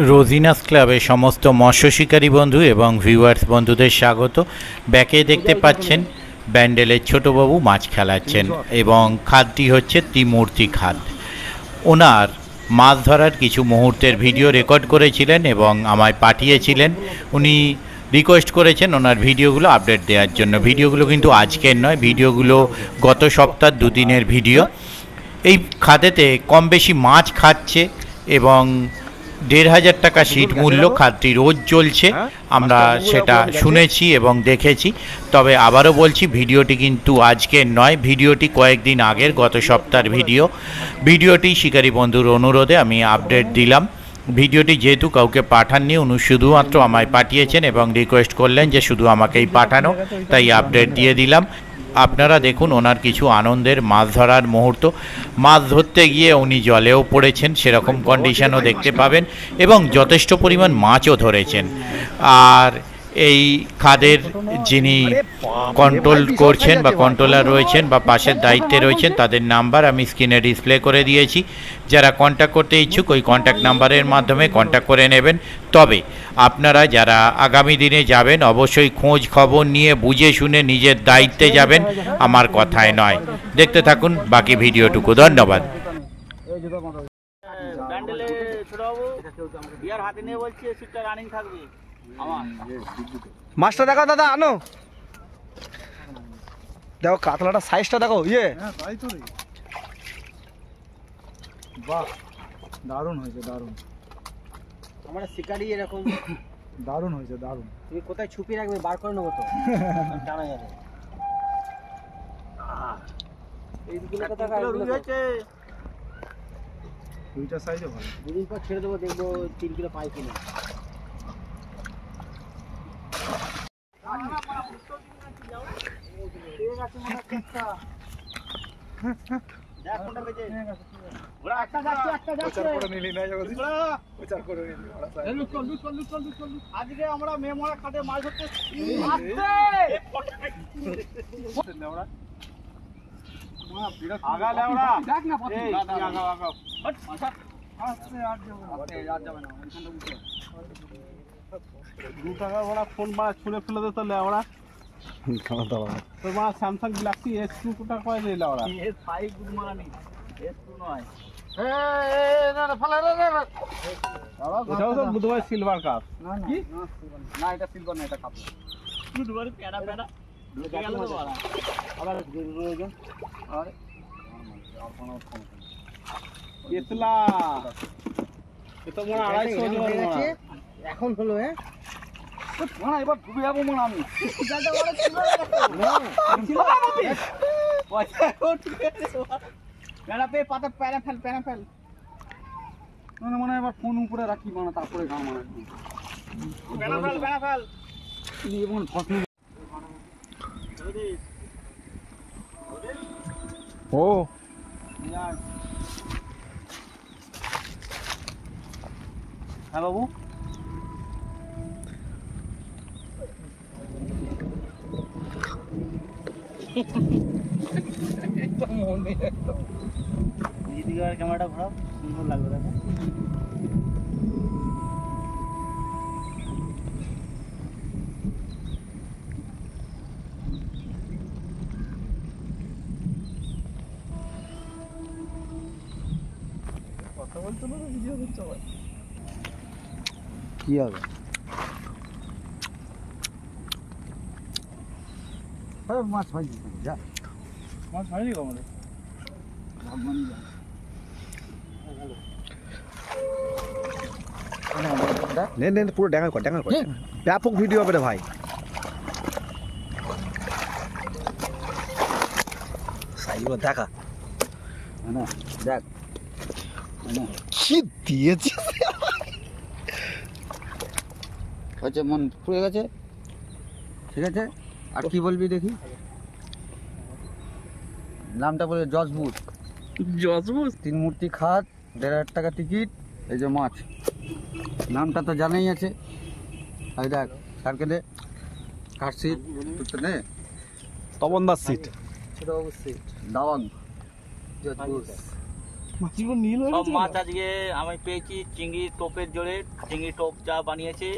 রোজিনাস ক্লাবে সমস্ত মৎস্য শিকারী বন্ধু এবং ভিউয়ার্স বন্ধুদের স্বাগত। ব্যাকে দেখতে পাচ্ছেন ব্যান্ডেলের ছোটবাবু মাছ খেলাচ্ছেন এবং খাদটি হচ্ছে ত্রিমূর্তি খাদ। ওনার মাছ ধরার কিছু মুহূর্তের ভিডিও রেকর্ড করেছিলেন এবং আমায় পাঠিয়েছিলেন। উনি রিকোয়েস্ট করেছেন ওনার ভিডিওগুলো আপডেট দেওয়ার জন্য। ভিডিওগুলো কিন্তু আজকের নয়, ভিডিওগুলো গত সপ্তাহ দুদিনের ভিডিও। এই খাদেতে কম বেশি মাছ খাচ্ছে এবং ১,৫০০ টাকা সিট মূল্য খাদটি রোজ চলছে। আমরা সেটা শুনেছি এবং দেখেছি। তবে আবারও বলছি, ভিডিওটি কিন্তু আজকের নয়, ভিডিওটি কয়েকদিন আগের, গত সপ্তাহের ভিডিওটি শিকারী বন্ধুর অনুরোধে আমি আপডেট দিলাম। ভিডিওটি যেহেতু কাউকে পাঠাননি, উনি শুধুমাত্র আমায় পাঠিয়েছেন এবং রিকোয়েস্ট করলেন যে শুধু আমাকেই পাঠানো, তাই আপডেট দিয়ে দিলাম। আপনারা দেখুন ওনার কিছু আনন্দের মাছ ধরার মুহূর্ত। মাছ ধরতে গিয়ে উনি জলেও পড়েছেন, সেরকম কন্ডিশনও দেখতে পাবেন এবং যথেষ্ট পরিমাণ মাছও ধরেছেন। আর এই খাদের যিনি কন্ট্রোল করছেন বা কন্ট্রোলার রয়েছেন বা পাশের দায়িত্বে রয়েছেন, তাদের নাম্বার আমি স্ক্রিনে ডিসপ্লে করে দিয়েছি। যারা কন্ট্যাক্ট করতে ইচ্ছুক ওই কন্ট্যাক্ট নাম্বারের মাধ্যমে কন্ট্যাক্ট করে নেবেন। তবে আপনারা যারা আগামী দিনে যাবেন অবশ্যই খোঁজ খবর নিয়ে বুঝে শুনে নিজের দায়িত্বে যাবেন, আমার কথায় নয়। দেখতে থাকুন বাকি ভিডিওটুকু। ধন্যবাদ। মাছটা দেখো দাদা, আনো দেখো কাতলাটা সাইজটা দেখো। বাহ, দারুণ হয়েছে, দারুণ। আমরা শিকারি এরকম দারুণ হয়েছে, দারুণ। তুমি কোথায় ছুপি রাখবে, বার করে নেবো তো, জানা যাবে। এইগুলো কথা হয়েছে, দুইটা সাইজও ভালো। দুদিন পর ছেড়ে দেবো, দেখবো 3 কিলো পাই কিনা। আজকে আমরা মেমরা খাটে মাছ ধরতে ফোন ছুঁড়ে ফেলে দিত লেওড়া। তোর মা স্যামসাং গ্যালাক্সি S2 কোটা কয় রে লেওড়া? S5 গুদমারানি, S2 নয়। এটাও তো বুধবার সিলভার কাপ। না, এটা সিলভার না, এটা কাপ। বুধবার প্যারা প্যারা ঢুকে গেল তো বাড়া। আবার রোজন আর কেতলা এটা মনে 250 জন আছে এখন হলো। না, এবার ডুবে যাবো মনে আমি। মানে এবার ফোন উপরে রাখি, মানে তারপরে গান মানে ও হ্যাঁ বাবু, ক্যামেরাটা ঘোরাও, সুন্দর লাগবে দেখো। কথা বলছো না, ভিডিও করছো ভাই? কি হবে? মাছ ভাই যা, মাছ হয়নি আমাদের ভগবানই জানে। পুরো ড্যাঙ্গার কর, ড্যাঙ্গার কর, ব্যাপক ভিডিও হবে রে ভাই। সাইগুলো দেখা না, দেখ কি দিয়েছে, হচ্ছে মন পুড়ে গেছে। ঠিক আছে, আর কি বলবি দেখি? নামটা বলে জজবুজ। ত্রিমূর্তি খাদ, 1,500 টাকা টিকিট। এই যে মাছ, নামটা তো জানাই আছে। এই দেখ, স্যারকে দে কার সিট, নে তপনদার সিট, ছোটবাবুর সিট, দাওয়াং জজবুজ। মাছগুলো নীল হয়ে সব গেছে মাছ আজকে আমি পেয়েছি চিংড়ি টোপের জোরে। চিংড়ি টোপ যা বানিয়েছে